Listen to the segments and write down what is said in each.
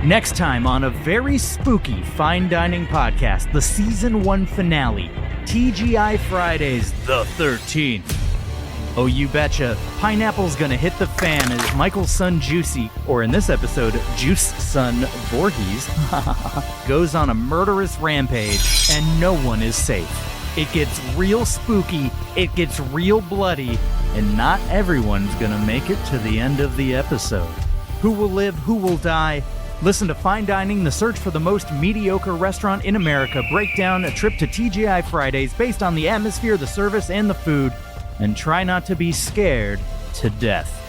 Next time on a very spooky fine dining podcast, the season 1 finale, TGI Fridays the 13th. Oh, you betcha, pineapple's gonna hit the fan as Michael's son Juicy, or in this episode, Juice son Voorhees, goes on a murderous rampage, and no one is safe. It gets real spooky, it gets real bloody, and not everyone's gonna make it to the end of the episode. Who will live, who will die? Listen to Fine Dining, the search for the most mediocre restaurant in America, break down a trip to TGI Fridays based on the atmosphere, the service, and the food, and try not to be scared to death.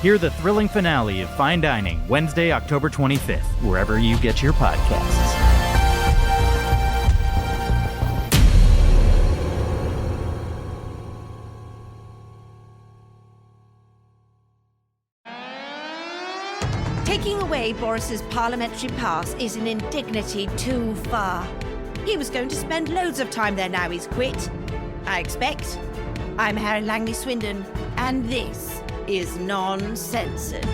Hear the thrilling finale of Fine Dining, Wednesday, October 25th, wherever you get your podcasts. Taking away Boris's parliamentary pass is an indignity too far. He was going to spend loads of time there, now he's quit. I expect. I'm Harriet Langley-Swindon, and this is Non-Censored.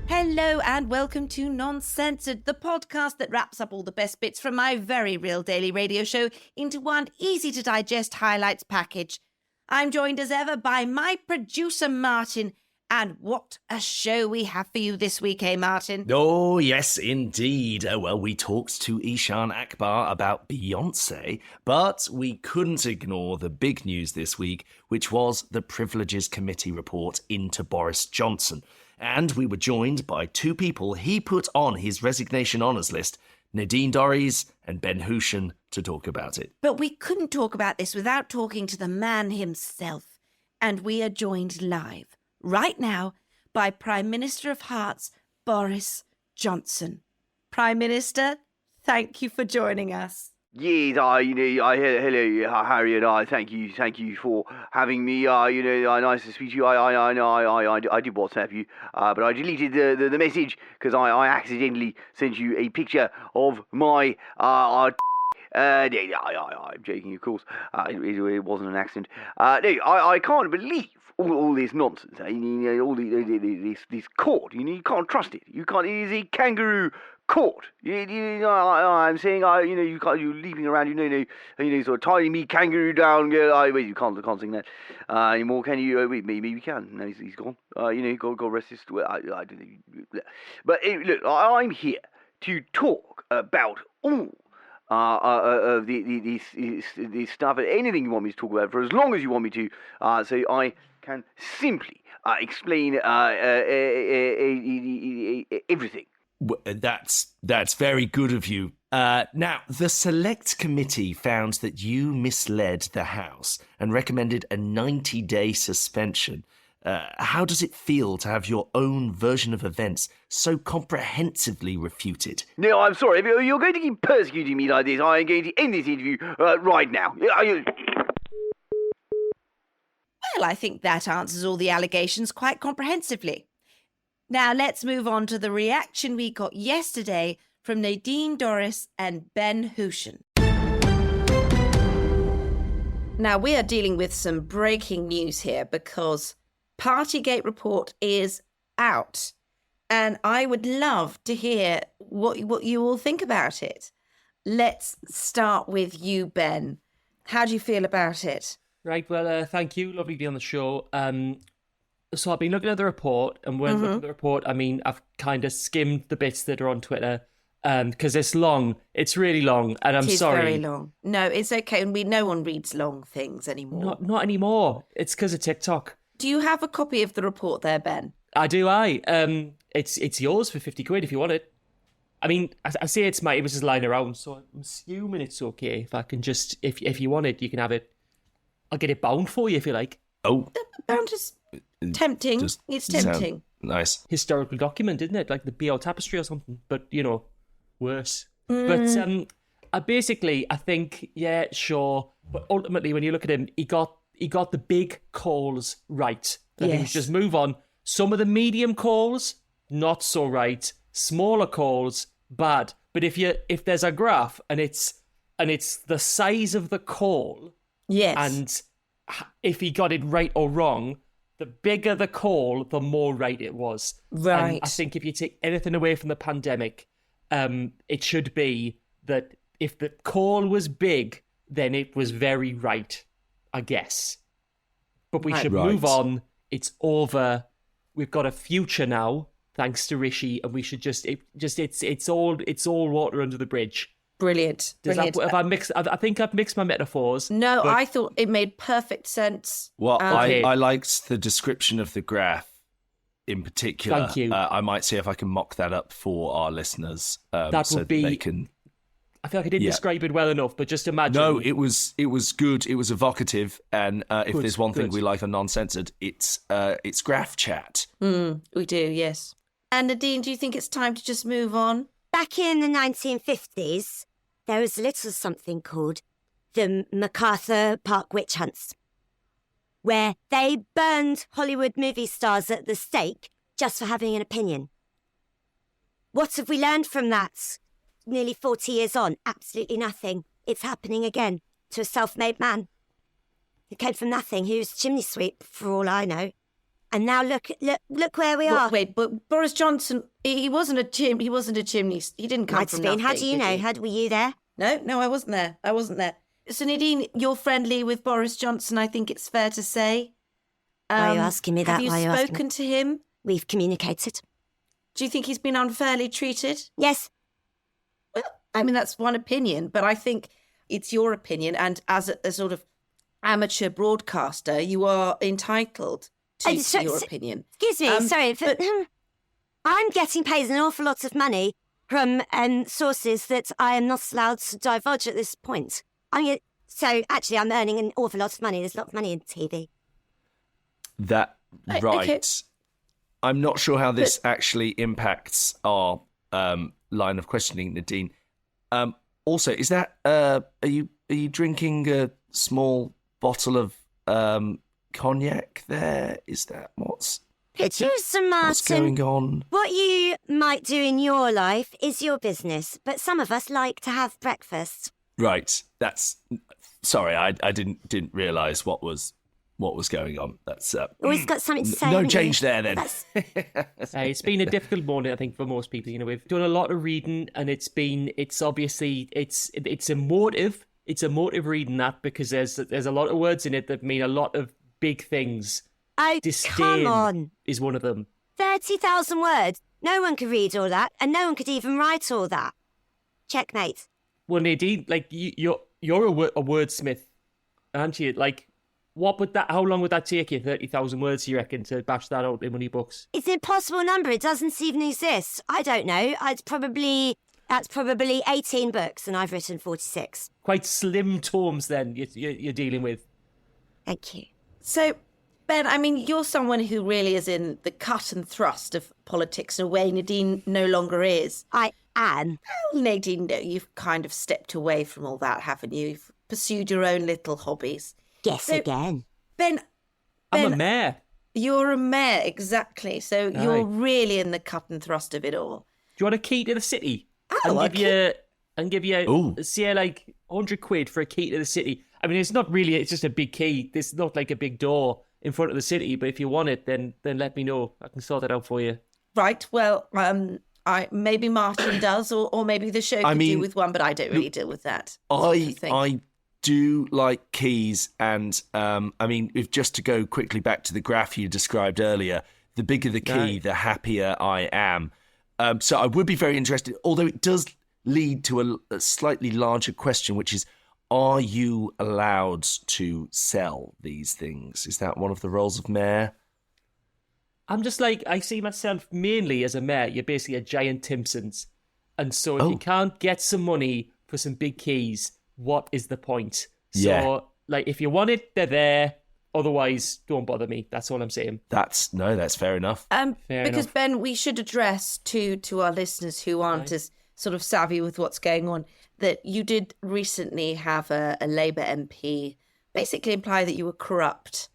Hello and welcome to Non-Censored, the podcast that wraps up all the best bits from my very real daily radio show into one easy-to-digest highlights package. I'm joined as ever by my producer, Martin. And what a show we have for you this week, eh, Martin? Oh, yes, indeed. Well, we talked to Eshaan Akbar about Beyoncé, but we couldn't ignore the big news this week, which was the Privileges Committee report into Boris Johnson. And we were joined by two people he put on his resignation honours list, Nadine Dorries and Ben Houchen, to talk about it. But we couldn't talk about this without talking to the man himself. And we are joined live right now by Prime Minister of Hearts, Boris Johnson. Prime Minister, thank you for joining us. Yes, hello, Harriet. Thank you for having me. Nice to speak to you. I did WhatsApp you, but I deleted the message because I accidentally sent you a picture of my I'm joking, of course. It wasn't an accident. I can't believe all this nonsense. All this court. You can't trust it. You can't. It is a kangaroo court. I'm saying, you're leaping around. Sort of tying me kangaroo down. Wait, you can't sing that anymore, can you? Wait, maybe you can. No, he's gone. God rest his. Well, I don't know. But look, I'm here to talk about all. This stuff, anything you want me to talk about, for as long as you want me to, so I can simply explain everything. Well, that's very good of you. Now, the Select Committee found that you misled the House and recommended a 90-day suspension. How does it feel to have your own version of events so comprehensively refuted? No, I'm sorry. If you're going to keep persecuting me like this, I'm going to end this interview right now. Well, I think that answers all the allegations quite comprehensively. Now let's move on to the reaction we got yesterday from Nadine Dorries and Ben Houchen. Now we are dealing with some breaking news here because Partygate report is out, and I would love to hear what you all think about it. Let's start with you, Ben. How do you feel about it? Right, well, thank you. Lovely to be on the show. So I've been looking at the report, and when looking at the report, I mean, I've kind of skimmed the bits that are on Twitter, because it's long. It's really long, and I'm sorry. It's very long. No, it's okay. And no one reads long things anymore. Not anymore. It's because of TikTok. Do you have a copy of the report there, Ben? I do. It's yours for 50 quid if you want it. I mean, I say it was just lying around, so I'm assuming it's okay if I can just, if you want it, you can have it. I'll get it bound for you if you like. Oh. Bound is tempting. It's tempting. Nice. Historical document, isn't it? Like the BL Tapestry or something, but, worse. But I think, yeah, sure. But ultimately, when you look at him, he got the big calls right. I think we should just move on. Some of the medium calls, not so right. Smaller calls, bad. But if there's a graph and it's the size of the call, yes, and if he got it right or wrong, the bigger the call, the more right it was. Right. And I think if you take anything away from the pandemic, it should be that if the call was big, then it was very right, I guess. But we should move on. It's over. We've got a future now, thanks to Rishi, and we should it's all water under the bridge. Brilliant. I think I've mixed my metaphors. No, I thought it made perfect sense. Well, Okay. I liked the description of the graph in particular. Thank you. I might see if I can mock that up for our listeners. That so would be. that they can. I feel like I didn't describe it well enough, but just imagine. No, it was good. It was evocative, and if Good, there's one thing good. we like on Non-Censored, it's graph chat. We do, yes. And Nadine, do you think it's time to just move on? Back in the 1950s, there was a little something called the MacArthur Park Witch Hunts, where they burned Hollywood movie stars at the stake just for having an opinion. What have we learned from that? Nearly 40 years on, absolutely nothing. It's happening again to a self-made man who came from nothing, who's a chimney sweep, for all I know. And now look where we are. Wait, but Boris Johnson, he wasn't a chimney. He didn't come Might from have been. nothing. How do you know? Were you there? No, I wasn't there. So Nadine, you're friendly with Boris Johnson, I think it's fair to say. Why are you asking me that? Have you Why are you asking spoken to him? We've communicated. Do you think he's been unfairly treated? Yes. Well, I mean, that's one opinion, but I think it's your opinion. And as a sort of amateur broadcaster, you are entitled to your opinion. Excuse me, sorry, but I'm getting paid an awful lot of money from sources that I am not allowed to divulge at this point. So actually, I'm earning an awful lot of money. There's a lot of money in TV. That Right, right. okay. I'm not sure how this actually impacts our line of questioning, Nadine. Also, is that are you drinking a small bottle of cognac there? Is that what's Producer what's Martin, going on? what you might do in your life is your business, but some of us like to have breakfast. Right. That's sorry. I didn't realise what was going on. That's Always got something to say. no haven't you? change there then. It's been a difficult morning, I think, for most people. You know, we've done a lot of reading, and it's obviously emotive. It's emotive reading that because there's a lot of words in it that mean a lot of big things. Oh, Disdain come on. is one of them. 30,000 words. No one could read all that, and no one could even write all that. Checkmate. Well, Nadine, like you're a wordsmith, aren't you? Like, how long would that take you? 30,000 words, you reckon, to bash that out in one of your books? It's an impossible number. It doesn't even exist. I don't know. That's probably 18 books, and I've written 46. Quite slim tomes, then you're dealing with. Thank you. So, Ben, I mean, you're someone who really is in the cut and thrust of politics in a way Nadine no longer is. I am. Well, Nadine, no, you've kind of stepped away from all that, haven't you? You've pursued your own little hobbies. Guess So- again. Ben, I'm a mayor. you're a mayor, exactly. So you're really in the cut and thrust of it all. Do you want a key to the city? Oh, and give you say like 100 quid for a key to the city. I mean, it's not really. It's just a big key. It's not like a big door in front of the city. But if you want it, then let me know. I can sort that out for you. Right. Well, maybe Martin does, or maybe the show could do with one, but I don't really deal with that. sort of thing. I do like keys, and I mean, if just to go quickly back to the graph you described earlier, the bigger the key, Right. the happier I am. So I would be very interested, although it does lead to a slightly larger question, which is, are you allowed to sell these things? Is that one of the roles of mayor? I'm just like, I see myself mainly as a mayor. You're basically a giant Timpsons. And so if you can't get some money for some big keys, what is the point? Yeah. So, like, if you want it, they're there. Otherwise, don't bother me. That's all I'm saying. That's fair enough. Fair Because enough. Ben, we should address to our listeners who aren't as sort of savvy with what's going on that you did recently have a Labour MP basically imply that you were corrupt,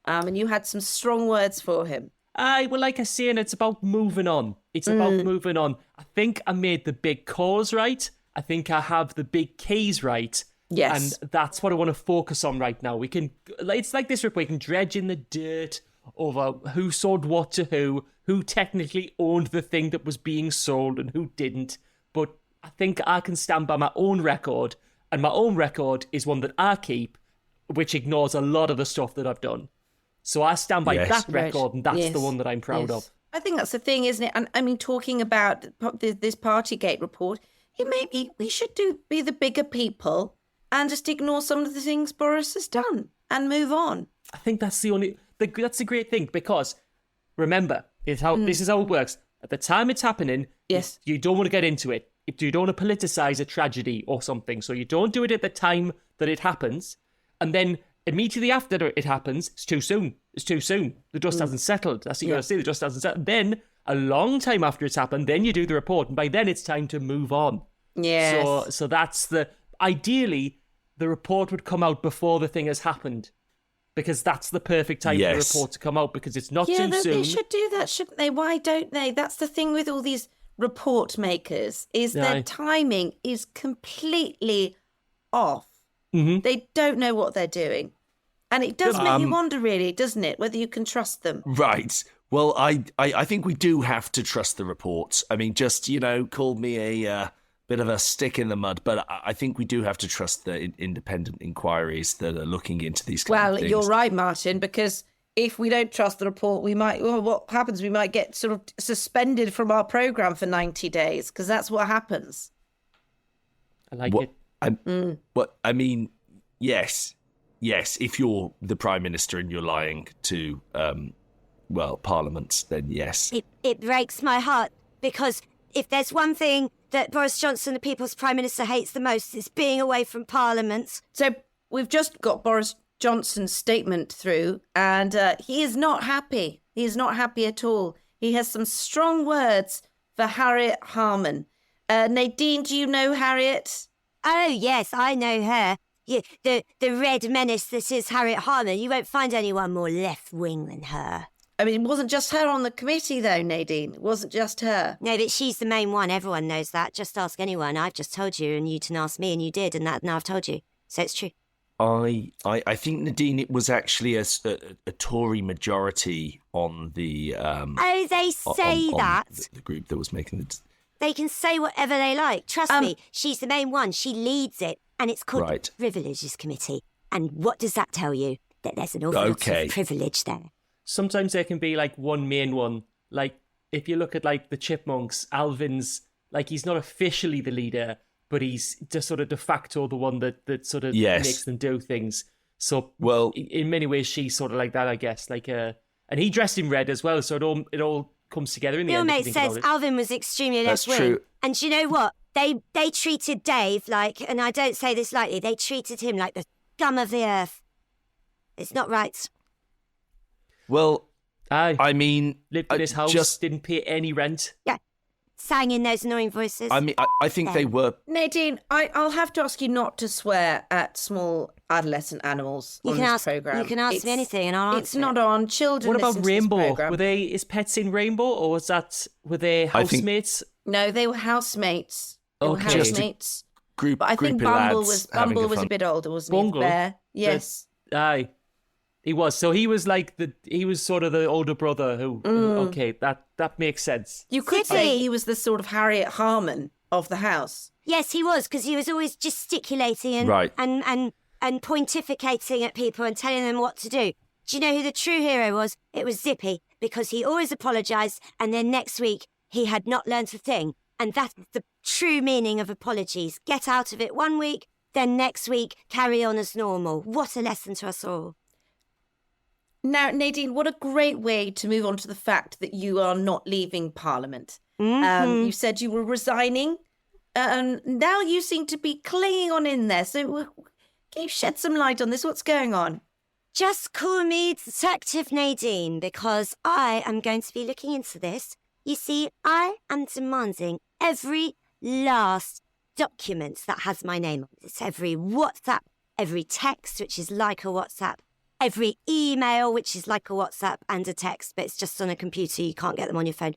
and you had some strong words for him. Well, like I say, and it's about moving on. It's about moving on. I think I made the big calls right. I think I have the big keys right. Yes. And that's what I want to focus on right now. It's like this, Rip, we can dredge in the dirt over who sold what to who technically owned the thing that was being sold and who didn't. But I think I can stand by my own record, and my own record is one that I keep, which ignores a lot of the stuff that I've done. So I stand by that record, and that's the one that I'm proud of. I think that's the thing, isn't it? And I mean, talking about this Partygate report, we should be the bigger people and just ignore some of the things Boris has done and move on. I think that's that's a great thing, because remember, this is how it works. At the time it's happening, yes, you don't want to get into it. You don't want to politicize a tragedy or something. So you don't do it at the time that it happens. And then immediately after it happens, it's too soon. It's too soon. The dust hasn't settled. That's what you got to say. The dust hasn't settled. Then, a long time after it's happened, then you do the report. And by then, it's time to move on. Yes. So that's ideally, the report would come out before the thing has happened. Because that's the perfect time for the report to come out, because it's not too soon. They should do that, shouldn't they? Why don't they? That's the thing with all these report makers, is their timing is completely off. Mm-hmm. They don't know what they're doing. And it does make you wonder, really, doesn't it, whether you can trust them. Right. Well, I think we do have to trust the reports. I mean, just, called me a bit of a stick in the mud, but I think we do have to trust the independent inquiries that are looking into these kind of things. Well, you're right, Martin, because if we don't trust the report, what happens? We might get sort of suspended from our programme for 90 days, because that's what happens. I like it. I mean, yes, if you're the Prime Minister and you're lying to, Parliament, then yes. It breaks my heart, because if there's one thing that Boris Johnson, the People's Prime Minister, hates the most, it's being away from Parliament. So we've just got Boris Johnson's statement through, and he is not happy. He is not happy at all. He has some strong words for Harriet Harman. Nadine, do you know Harriet? Oh, yes, I know her. Yeah, the red menace that is Harriet Harman. You won't find anyone more left-wing than her. I mean, it wasn't just her on the committee, though, Nadine. It wasn't just her. No, but she's the main one. Everyone knows that. Just ask anyone. I've just told you, and you didn't ask me, and you did, and now I've told you. So it's true. I think, Nadine, it was actually a Tory majority on the... they say that. The group that was making the... They can say whatever they like. Trust me, she's the main one. She leads it, and it's called the Privileges Committee. And what does that tell you? That there's an awful lot of privilege there. Sometimes there can be, one main one. Like, if you look at, the Chipmunks, Alvin's, he's not officially the leader, but he's just sort of de facto the one that sort of makes them do things. So, in many ways, she's sort of like that, I guess. And he dressed in red as well, so it all comes together in the end. Bill Mate says Alvin was extremely left-wing. That's true. And do you know what? They treated Dave and I don't say this lightly, they treated him like the scum of the earth. It's not right. Well, I mean... lived in his house, didn't pay any rent. Yeah. Sang in those annoying voices. I mean, I think they were... Nadine, I'll have to ask you not to swear at small adolescent animals on this programme. You can ask me anything and I'll answer. It's not on. Children What listen about to this Rainbow? programme. Is Pets in Rainbow, or were they housemates? No, they were housemates. They were Okay. housemates. Group, But I think group of Bumble lads was a bit older, wasn't Bungle? he? Bear. Yes. Aye. He was. So he was he was sort of the older brother who, okay, that makes sense. You could say he was the sort of Harriet Harman of the house. Yes, he was, because he was always gesticulating and pontificating at people and telling them what to do. Do you know who the true hero was? It was Zippy, because he always apologised, and then next week he had not learnt a thing. And that's the true meaning of apologies. Get out of it one week, then next week carry on as normal. What a lesson to us all. Now, Nadine, what a great way to move on to the fact that you are not leaving Parliament. Mm-hmm. You said you were resigning. Now you seem to be clinging on in there. So can you shed some light on this? What's going on? Just call me Detective Nadine, because I am going to be looking into this. You see, I am demanding every last document that has my name on it. It's every WhatsApp, every text, which is like a WhatsApp, every email, which is like a WhatsApp and a text, but it's just on a computer. You can't get them on your phone.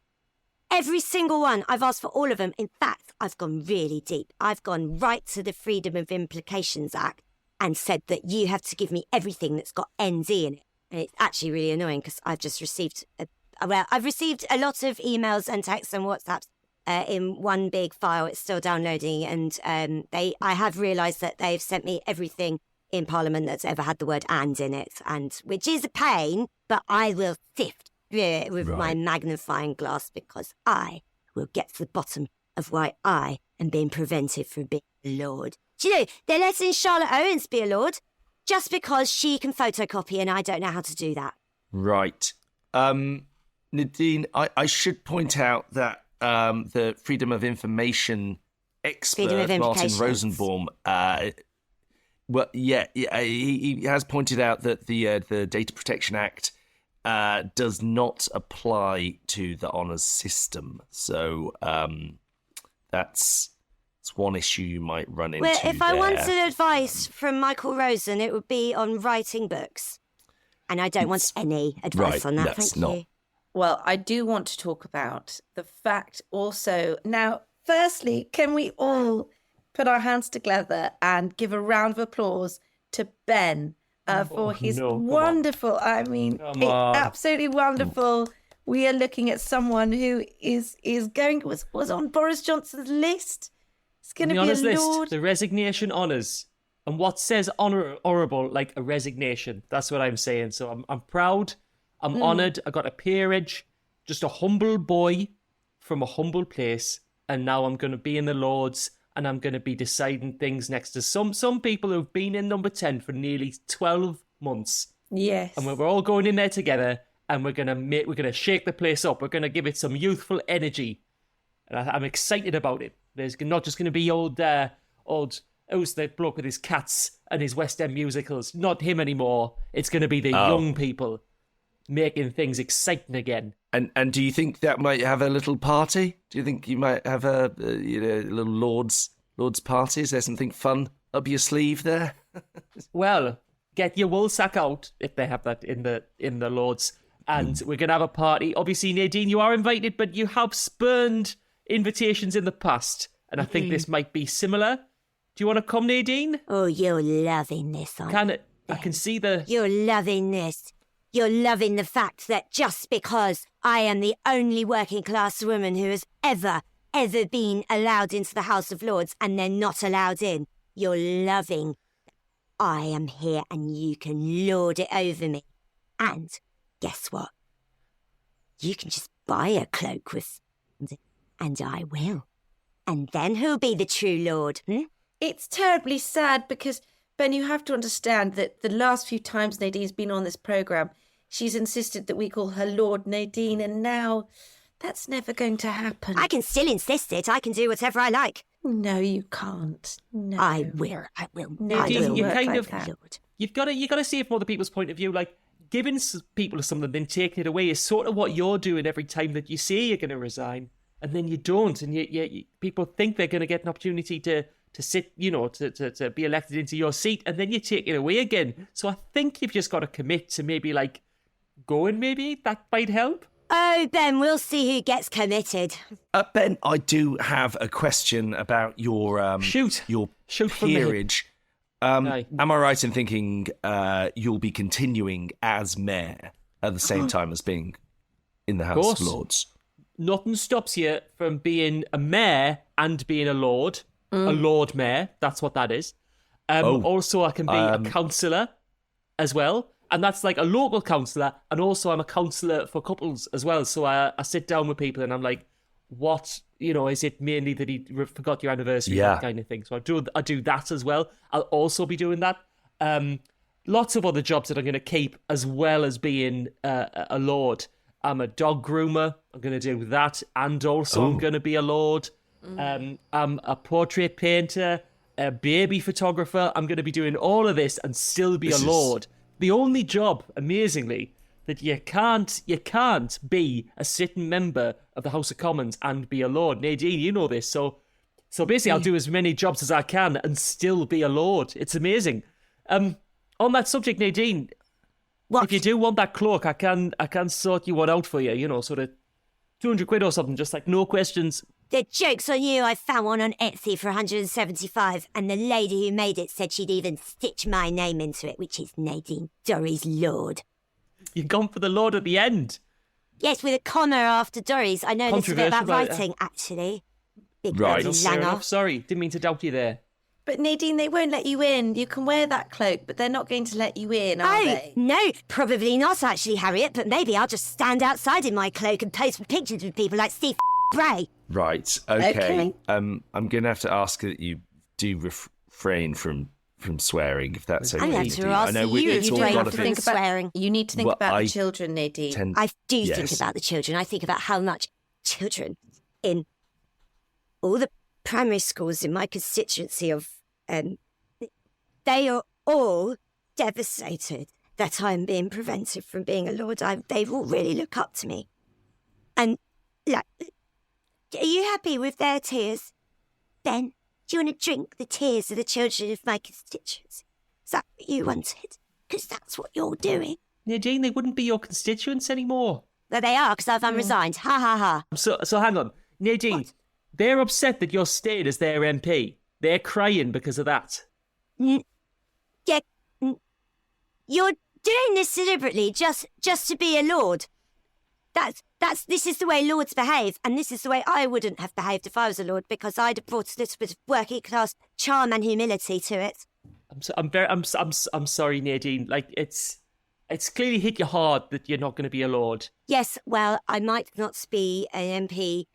Every single one. I've asked for all of them. In fact, I've gone really deep. I've gone right to the Freedom of Implications Act and said that you have to give me everything that's got NZ in it. And it's actually really annoying because I've just received I've received a lot of emails and texts and WhatsApps in one big file. It's still downloading, and I have realised that they've sent me everything in Parliament that's ever had the word "and" in it, and which is a pain, but I will sift through it with my magnifying glass because I will get to the bottom of why I am being prevented from being a lord. Do you know, they're letting Charlotte Owens be a lord just because she can photocopy and I don't know how to do that. Right. Nadine, I should point out that the Freedom of Information expert, Martin Rosenbaum, he has pointed out that the Data Protection Act does not apply to the honours system. So that's one issue you might run into. Well, if I wanted advice from Michael Rosen, it would be on writing books. And I don't want any advice on that, thank you. Well, I do want to talk about the fact also. Now, firstly, can we all put our hands together and give a round of applause to Ben for his wonderful, absolutely wonderful. We are looking at someone who was on Boris Johnson's list. It's going to be a lord. List, the resignation honours. And what says honourable like a resignation? That's what I'm saying. So I'm proud. I'm honoured. I got a peerage. Just a humble boy from a humble place. And now I'm going to be in the Lords and I'm going to be deciding things next to some people who've been in number 10 for nearly 12 months. Yes. And we're all going in there together and we're going to shake the place up. We're going to give it some youthful energy. And I'm excited about it. There's not just going to be old who's the bloke with his cats and his West End musicals? Not him anymore. It's going to be the young people making things exciting again. And do you think that might have a little party? Do you think you might have a little Lord's party? Is there something fun up your sleeve there? Well, get your wool sack out if they have that in the Lords, and we're going to have a party. Obviously, Nadine, you are invited, but you have spurned invitations in the past, and I think this might be similar. Do you want to come, Nadine? Oh, you're loving this, aren't you? I can see the... You're loving this. You're loving the fact that just because I am the only working class woman who has ever been allowed into the House of Lords and then not allowed in, you're loving I am here and you can lord it over me. And guess what? You can just buy a cloak with... And I will. And then who'll be the true lord, It's terribly sad because, Ben, you have to understand that the last few times Nadine's been on this programme, she's insisted that we call her Lord Nadine, and now that's never going to happen. I can still insist it. I can do whatever I like. No, you can't. No. I will. Nadine, Lord. You've got to see it from other people's point of view. Like, giving people something, then taking it away is sort of what you're doing every time that you say you're going to resign, and then you don't, and you people think they're going to get an opportunity to sit, to be elected into your seat, and then you take it away again. So I think you've just got to commit to maybe going, maybe that might help. Oh, Ben, we'll see who gets committed. Ben, I do have a question about your your peerage. Am I right in thinking you'll be continuing as mayor at the same time as being in the House of Lords? Nothing stops you from being a mayor and being a lord. A Lord Mayor, that's what that is. Also, I can be a councillor as well. And that's like a local councillor. And also, I'm a councillor for couples as well. So I sit down with people and I'm like, what, is it mainly that he forgot your anniversary? That kind of thing. So I do that as well. I'll also be doing that. Lots of other jobs that I'm going to keep as well as being a lord. I'm a dog groomer. I'm going to do that. And also I'm going to be a lord. I'm a portrait painter, a baby photographer. I'm going to be doing all of this and still be a lord. The only job, amazingly, that you can't be a sitting member of the House of Commons and be a lord. Nadine, you know this. So basically, I'll do as many jobs as I can and still be a lord. It's amazing. On that subject, Nadine, if you do want that cloak, I can sort you one out for you. Sort of £200 or something, just like no questions. The joke's on you. I found one on Etsy for £175, and the lady who made it said she'd even stitch my name into it, which is Nadine Dorries Lord. You've gone for the Lord at the end. Yes, with a comma after Dorries. I know a little bit about writing, actually. Big Right. bloody Fair langer. enough. Sorry, didn't mean to doubt you there. But Nadine, they won't let you in. You can wear that cloak, but they're not going to let you in, are they? No, probably not, actually, Harriet. But maybe I'll just stand outside in my cloak and pose for pictures with people like Steve Bray. Right. Okay. Okay. I'm going to have to ask that you do refrain from swearing, if that's okay. I'm going with to you. ask I know you it's if all you got have a to bit- think about swearing. You need to think Well, about I the children, Nadine. tend- I do Yes. think about the children. I think about how much children in all the primary schools in my constituency of, they are all devastated that I'm being prevented from being a lord. They all really look up to me. And, like, are you happy with their tears? Ben, do you want to drink the tears of the children of my constituency? Is that what you wanted? Because that's what you're doing. Nadine, they wouldn't be your constituents anymore. Well, they are, because I've resigned. Ha, ha, ha. So hang on. Nadine, What? they're upset that you're staying as their MP. They're crying because of that. Yeah, you're doing this deliberately, just to be a lord. This is the way lords behave, and this is the way I wouldn't have behaved if I was a lord, because I'd have brought a little bit of working class charm and humility to it. I'm sorry, Nadine. Like, it's clearly hit you hard that you're not going to be a lord. Yes, well, I might not be an MP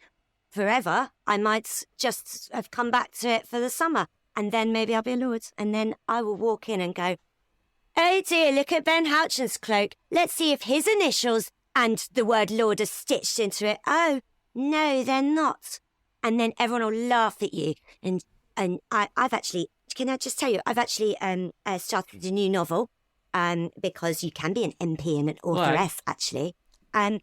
forever. I might just have come back to it for the summer, and then maybe I'll be a lord, and then I will walk in and go, oh dear, look at Ben Houchen's cloak. Let's see if his initials and the word Lord are stitched into it. Oh, no, they're not. And then everyone will laugh at you. And I've actually, can I just tell you, I've actually started a new novel because you can be an MP and an authoress, actually. And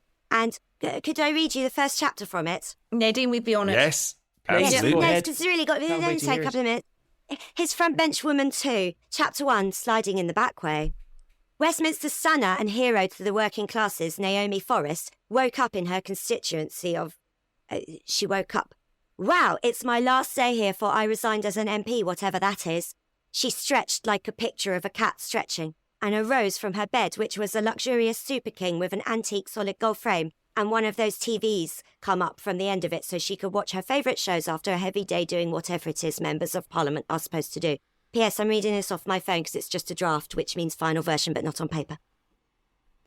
could I read you the first chapter from it? Nadine, we'd be honoured. Yes, Yes, absolutely. go No, ahead. because it's really got, Can't it'll wait only to take hear a couple of minutes. His Front Bench Woman 2, Chapter 1, Sliding in the Back Way. Westminster's Sana and hero to the working classes, Naomi Forrest, woke up in her constituency of... she woke up. Wow, it's my last day here, for I resigned as an MP, whatever that is. She stretched like a picture of a cat stretching, and arose from her bed, which was a luxurious Super King with an antique solid gold frame, and one of those TVs come up from the end of it so she could watch her favourite shows after a heavy day doing whatever it is members of Parliament are supposed to do. P.S. I'm reading this off my phone because it's just a draft, which means final version but not on paper.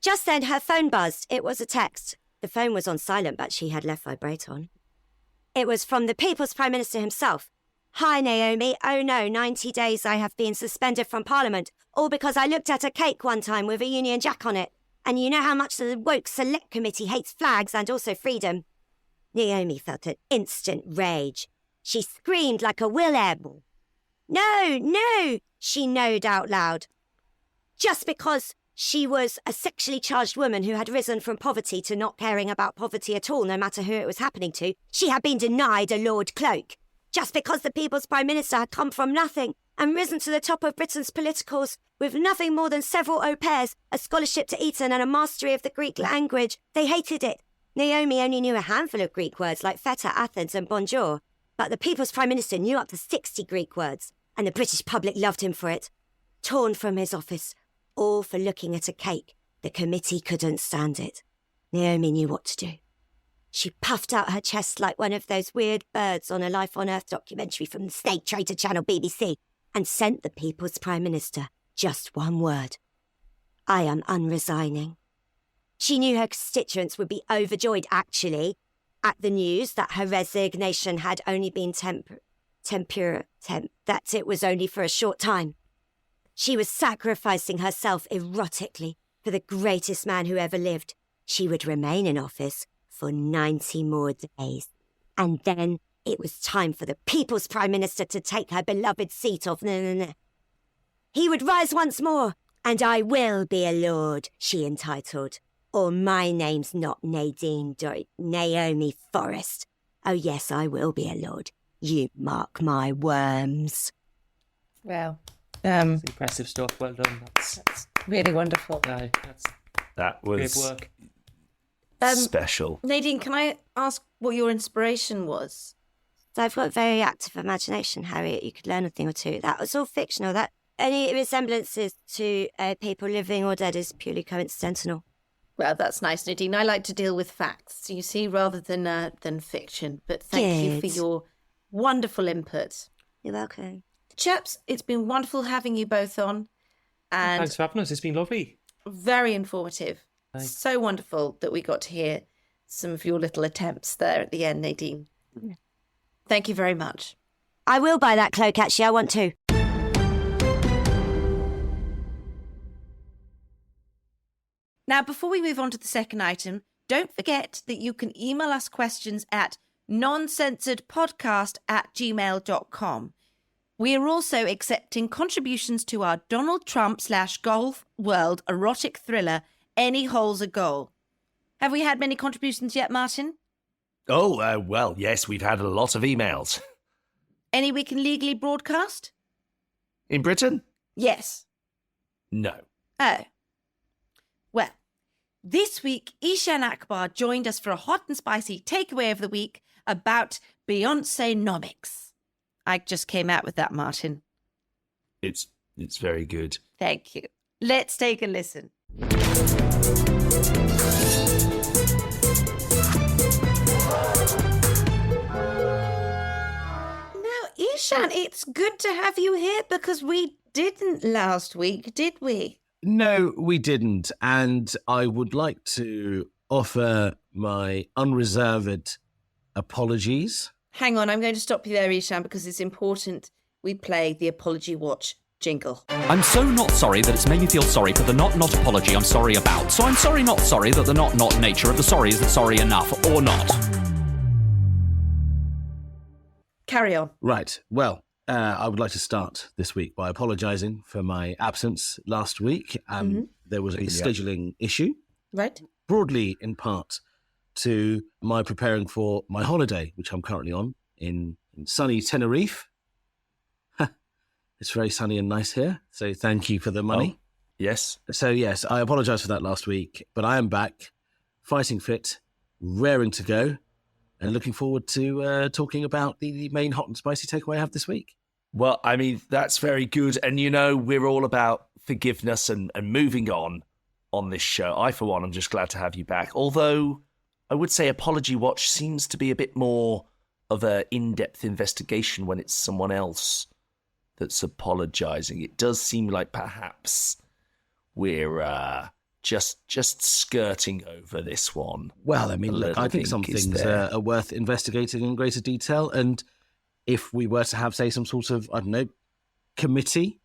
Just then her phone buzzed. It was a text. The phone was on silent, but she had left vibrate on. It was from the People's Prime Minister himself. Hi, Naomi. Oh no, 90 days I have been suspended from Parliament, all because I looked at a cake one time with a Union Jack on it. And you know how much the woke select committee hates flags and also freedom. Naomi felt an instant rage. She screamed like a will able. No, no, she knowed out loud. Just because she was a sexually charged woman who had risen from poverty to not caring about poverty at all, no matter who it was happening to, she had been denied a Lord Cloak. Just because the People's Prime Minister had come from nothing and risen to the top of Britain's politicals with nothing more than several au pairs, a scholarship to Eton and a mastery of the Greek language, they hated it. Naomi only knew a handful of Greek words like feta, Athens and bonjour, but the People's Prime Minister knew up to 60 Greek words, and the British public loved him for it. Torn from his office, all for looking at a cake, the committee couldn't stand it. Naomi knew what to do. She puffed out her chest like one of those weird birds on a Life on Earth documentary from the Snake Trader Channel BBC and sent the People's Prime Minister just one word. I am unresigning. She knew her constituents would be overjoyed, actually, at the news that her resignation had only been that it was only for a short time. She was sacrificing herself erotically for the greatest man who ever lived. She would remain in office for 90 more days. And then it was time for the People's Prime Minister to take her beloved seat off. He would rise once more, and I will be a lord, she entitled. Or my name's not Nadine Dorries, Naomi Forrest. Oh yes, I will be a lord. You mark my worms. Well, It's impressive stuff. Well done. That's really wonderful. that's That great was work. special. Nadine, can I ask what your inspiration was? So I've got a very active imagination, Harriet. You could learn a thing or two. That was all fictional. That any resemblances to people living or dead is purely coincidental. Well, that's nice, Nadine. I like to deal with facts, you see, rather than fiction. But thank you for Good. your wonderful input. You're welcome. Chaps, it's been wonderful having you both on. And Thanks for having us. It's been lovely. very informative. Thanks. So wonderful that we got to hear some of your little attempts there at the end, Nadine. Thank you very much. I will buy that cloak, actually. I want to. Now, before we move on to the second item, don't forget that you can email us questions at noncensoredpodcast@gmail.com. We are also accepting contributions to our Donald Trump /golf world erotic thriller, Any Hole's a Goal. Have we had many contributions yet, Martin? Oh, well, yes, we've had a lot of emails. Any we can legally broadcast? In Britain? Yes. No. Oh. Well, this week, Eshaan Akbar joined us for a hot and spicy takeaway of the week about Beyoncénomics. I just came out with that, Martin. It's very good. Thank you. Let's take a listen. Now, Eshaan, it's good to have you here because we didn't last week, did we? No, we didn't. And I would like to offer my unreserved apologies. Hang on, I'm going to stop you there, Eshaan, because it's important we play the ApologyWatch jingle. I'm so not sorry that it's made me feel sorry for the not apology I'm sorry about. So I'm sorry not sorry that the not nature of the sorry isn't sorry enough, or not. Carry on. Right. Well, I would like to start this week by apologising for my absence last week. There was a scheduling issue, Right? broadly in part to my preparing for my holiday, which I'm currently on in sunny Tenerife. It's very sunny and nice here, so thank you for the money. Oh, yes. So yes, I apologise for that last week, but I am back, fighting fit, raring to go, and looking forward to talking about the main hot and spicy takeaway I have this week. Well, I mean, that's very good. And, you know, we're all about forgiveness and moving on this show. I, for one, am just glad to have you back. Although I would say ApologyWatch seems to be a bit more of an in-depth investigation when it's someone else that's apologising. It does seem like perhaps we're just skirting over this one. Well, I mean, look, I think some is things there. are worth investigating in greater detail. And if we were to have, say, some sort of, I don't know, committee,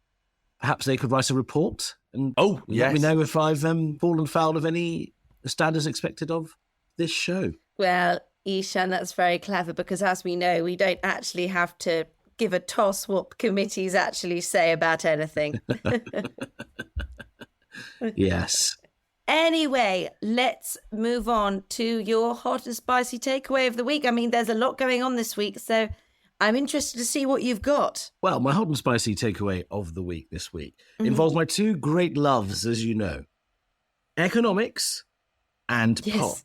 perhaps they could write a report and let me yes. know if I've fallen foul of any standards expected of this show. Well, Eshaan, that's very clever because, as we know, we don't actually have to give a toss what committees actually say about anything. Yes. Anyway, let's move on to your hot and spicy takeaway of the week. I mean, there's a lot going on this week, so I'm interested to see what you've got. Well, my hot and spicy takeaway of the week this week involves my two great loves, as you know, economics and pop.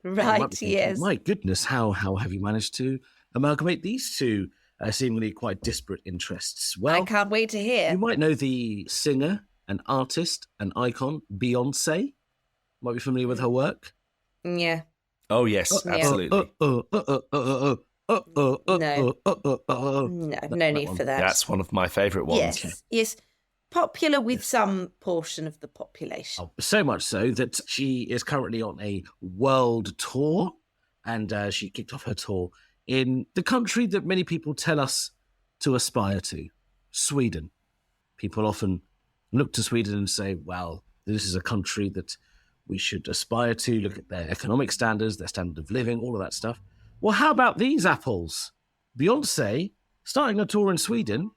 You might Right, be thinking, yes. My goodness, how have you managed to amalgamate these two seemingly quite disparate interests? Well, I can't wait to hear. you might know the singer, an artist, an icon, Beyoncé. Might be familiar with her work. Yeah. Oh, yes, absolutely. No need for that. That's one of my favourite ones. Yes. Popular with some portion of the population. Oh, so much so that she is currently on a world tour, and she kicked off her tour in the country that many people tell us to aspire to, Sweden. People often look to Sweden and say, well, this is a country that we should aspire to, look at their economic standards, their standard of living, all of that stuff. Well, how about these apples? Beyoncé, starting a tour in Sweden,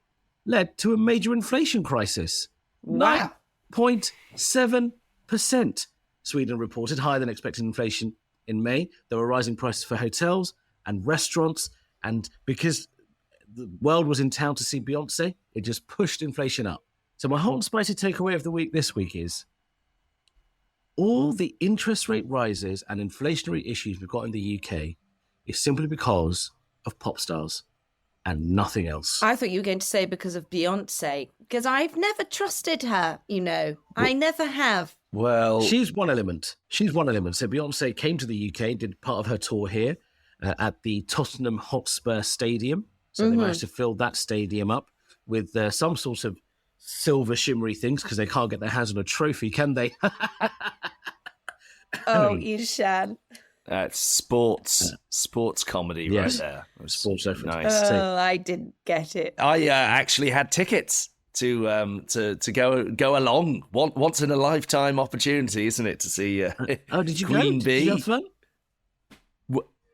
led to a major inflation crisis. Wow. 9.7%. Sweden reported higher than expected inflation in May. There were rising prices for hotels and restaurants. And because the world was in town to see Beyoncé, it just pushed inflation up. So my hot and spicy takeaway of the week this week is all the interest rate rises and inflationary issues we've got in the UK is simply because of pop stars and nothing else. I thought you were going to say because of Beyoncé, because I've never trusted her, you know. I never have. Well, she's one element. So Beyonce came to the UK, did part of her tour here at the Tottenham Hotspur Stadium. So they managed to fill that stadium up with some sort of silver shimmery things because they can't get their hands on a trophy, can they? Eshaan. That's sports comedy right there. Sports reference. Nice. I didn't get it. I actually had tickets to go along. Once in a lifetime opportunity, isn't it, to see did you Queen go? Bee? Did you have fun?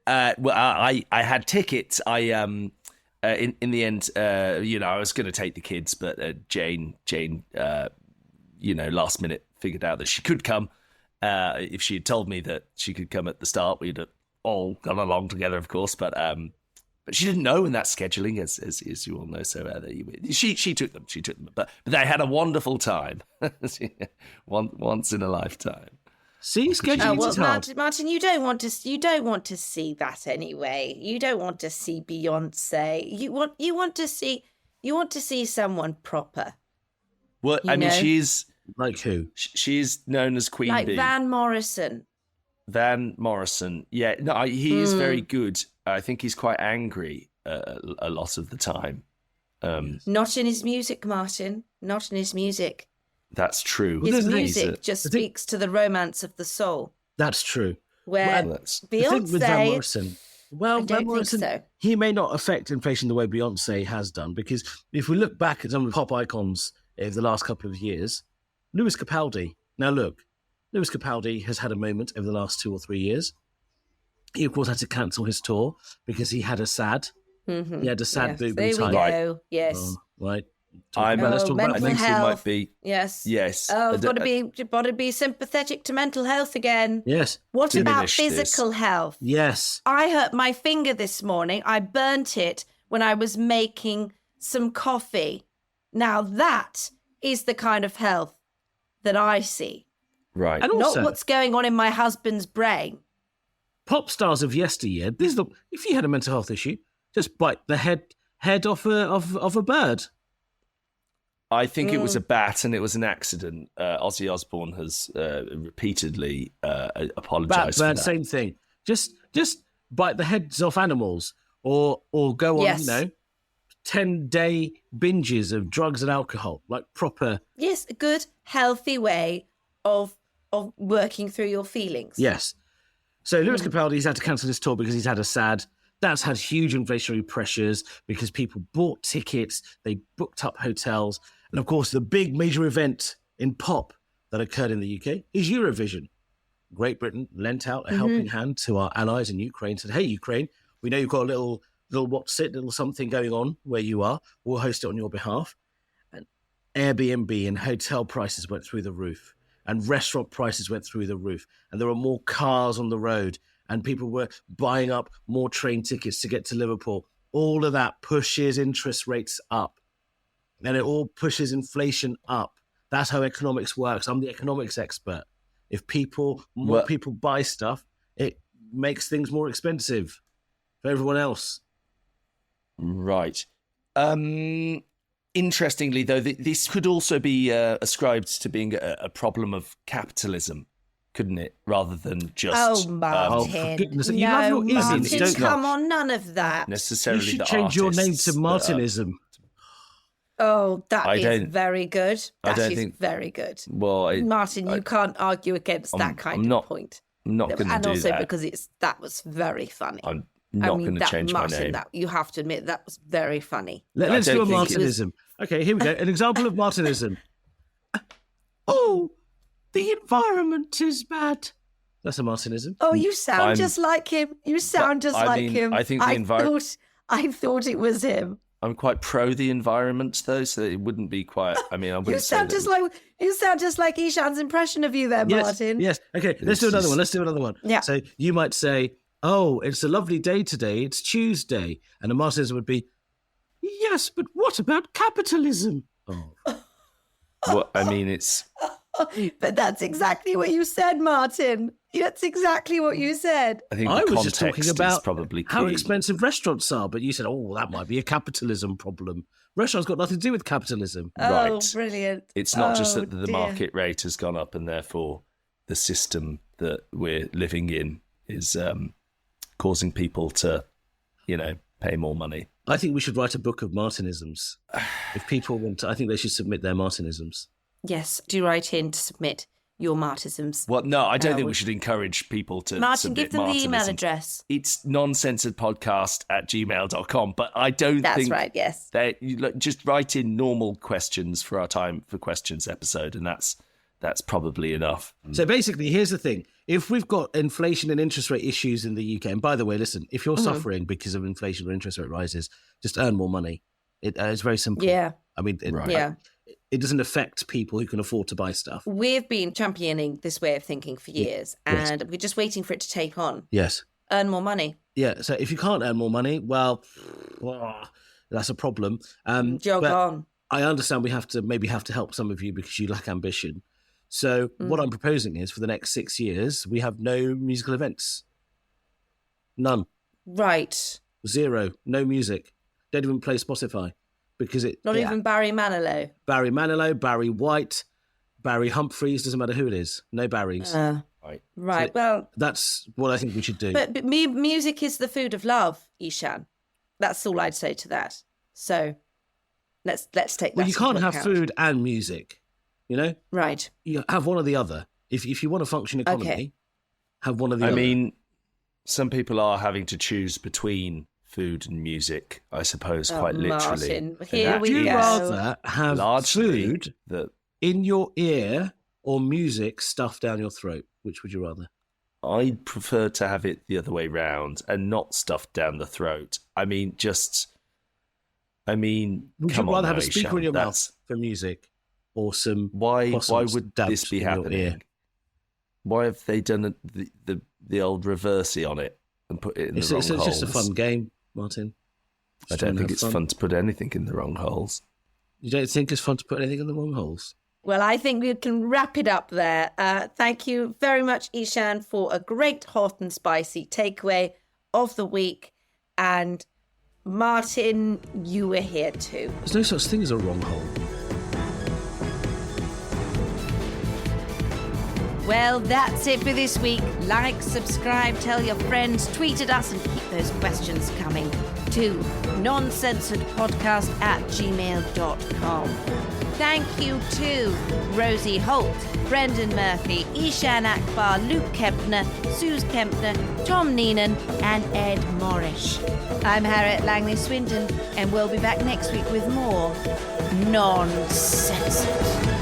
I had tickets. In the end, I was going to take the kids, but Jane, last minute figured out that she could come. If she had told me that she could come at the start, we'd have all gone along together, of course. But she didn't know, and that's scheduling, as you all know. So she took them. But they had a wonderful time, once in a lifetime. See, scheduling is hard. Martin, you don't want to see that anyway. You don't want to see Beyonce. You want to see someone proper. Well, I mean, she's like who? She's known as Queen like Bee. Van Morrison. Yeah, no, he is very good. I think he's quite angry a lot of the time. Not in his music, Martin. Not in his music. That's true. His music just speaks to the romance of the soul. That's true. Where Beyonce, with Van Morrison, Van Morrison, think so. He may not affect inflation the way Beyonce has done, because if we look back at some of the pop icons of the last couple of years, Lewis Capaldi. Now look, Lewis Capaldi has had a moment over the last 2 or 3 years. He, of course, had to cancel his tour because he had a SAD. Mm-hmm. He had a SAD boob there in time. There we go. Yes. Right. Mental health. It might be. Yes. Oh, got to be sympathetic to mental health again. Yes. What about physical health? Yes. I hurt my finger this morning. I burnt it when I was making some coffee. Now that is the kind of health that I see. Right. And also, not what's going on in my husband's brain. Pop stars of yesteryear. If you had a mental health issue, just bite the head off a bird. I think it was a bat and it was an accident. Ozzy Osbourne has repeatedly apologised for that. Same thing. Just bite the heads off animals or go on, 10-day binges of drugs and alcohol, like proper. Yes, a good, healthy way of working through your feelings. Yes. So Lewis Capaldi's had to cancel his tour because he's had a SAD. That's had huge inflationary pressures because people bought tickets, they booked up hotels. And of course, the big major event in pop that occurred in the UK is Eurovision. Great Britain lent out a helping hand to our allies in Ukraine, said, hey, Ukraine, we know you've got a little something going on where you are. We'll host it on your behalf. And Airbnb and hotel prices went through the roof. And restaurant prices went through the roof. And there were more cars on the road. And people were buying up more train tickets to get to Liverpool. All of that pushes interest rates up. And it all pushes inflation up. That's how economics works. I'm the economics expert. If more people buy stuff, it makes things more expensive for everyone else. Right. Interestingly, though, this could also be ascribed to being a problem of capitalism, couldn't it? Rather than just... Oh, Martin. For goodness sake. No, You love your isms, Martin, don't you? come on, none of that. Necessarily You should the change your name artists, to Martinism. Oh, that is very good. That is very good. Well, Martin, you can't argue against that kind of point. I'm not going to do that. And also because that was very funny. I'm not going to change my name. You have to admit that was very funny. Let's do a Martinism. Okay, here we go. An example of Martinism. Oh, the environment is bad. That's a Martinism. Oh, you sound just like him. You sound just like him. I think the environment... I thought it was him. I'm quite pro the environment, though, so it wouldn't be quite. I mean, I wouldn't you sound just like Eshaan's impression of you, there, Martin. Yes. Okay. Let's do another one. Yeah. So you might say, "Oh, it's a lovely day today. It's Tuesday," and a Martinism would be, "Yes, but what about capitalism?" Oh. Well, I mean, it's. But that's exactly what you said, Martin. That's exactly what you said. I think I the was just talking context is about probably how key. expensive restaurants are, but you said, oh, that might be a capitalism problem. Restaurants got nothing to do with capitalism. Oh, Right. brilliant. It's not just Oh, that the dear. market rate has gone up and therefore the system that we're living in is causing people to, pay more money. I think we should write a book of Martinisms. If people want to, I think they should submit their Martinisms. Yes, do write in to submit your martyrisms. Well, no, I don't think we we- should encourage people to Martin, submit give them the email Martinisms. address. It's noncensoredpodcast@gmail.com, but I don't That's think right, yes. that just write in normal questions for our Time for Questions episode, and that's probably enough. So basically, here's the thing. If we've got inflation and interest rate issues in the UK, and by the way, listen, if you're suffering because of inflation or interest rate rises, just earn more money. It's very simple. Yeah. I mean, Right. Yeah. it doesn't affect people who can afford to buy stuff. We've been championing this way of thinking for years, Yes. and we're just waiting for it to take on. Yes. Earn more money. Yeah. So if you can't earn more money, well, that's a problem. Jog but on. I understand we have to help some of you because you lack ambition. So what I'm proposing is for the next 6 years, we have no musical events. None. Right. Zero. No music. Don't even play Spotify because Not even Barry Manilow. Barry Manilow, Barry White, Barry Humphreys, doesn't matter who it is. No Barrys. Right. Right. So- Well, That's what I think we should do. but music is the food of love, Eshaan. That's all I'd say to that. So let's take that. Well, you can't into have account. food and music, Right. You have one or the other. If you want a function economy, Okay. have one or the I other. mean, some people are having to choose between food and music, I suppose, quite literally. Martin, And here that we Would you go. rather have largely food that in your ear or music stuffed down your throat? Which would you rather? I'd prefer to have it the other way round and not stuffed down the throat. Would come you rather on have now, a speaker Eshaan, in your that's- mouth for music or some Why croissants would dabbed this be in your ear? happening? Why have they done the old reversey on it and put it in It's the wrong just holes? a fun game, Martin. I Just trying don't to think have it's fun to put anything in the wrong holes. You don't think it's fun to put anything in the wrong holes? Well, I think we can wrap it up there. Thank you very much, Eshaan, for a great hot and spicy takeaway of the week. And Martin, you were here too. There's no such thing as a wrong hole. Well, that's it for this week. Like, subscribe, tell your friends, tweet at us, and keep those questions coming to noncensoredpodcast@gmail.com. Thank you to Rosie Holt, Brendan Murphy, Eshaan Akbar, Luke Kempner, Suze Kempner, Tom Neenan, and Ed Morrish. I'm Harriet Langley-Swindon, and we'll be back next week with more Non-Censored.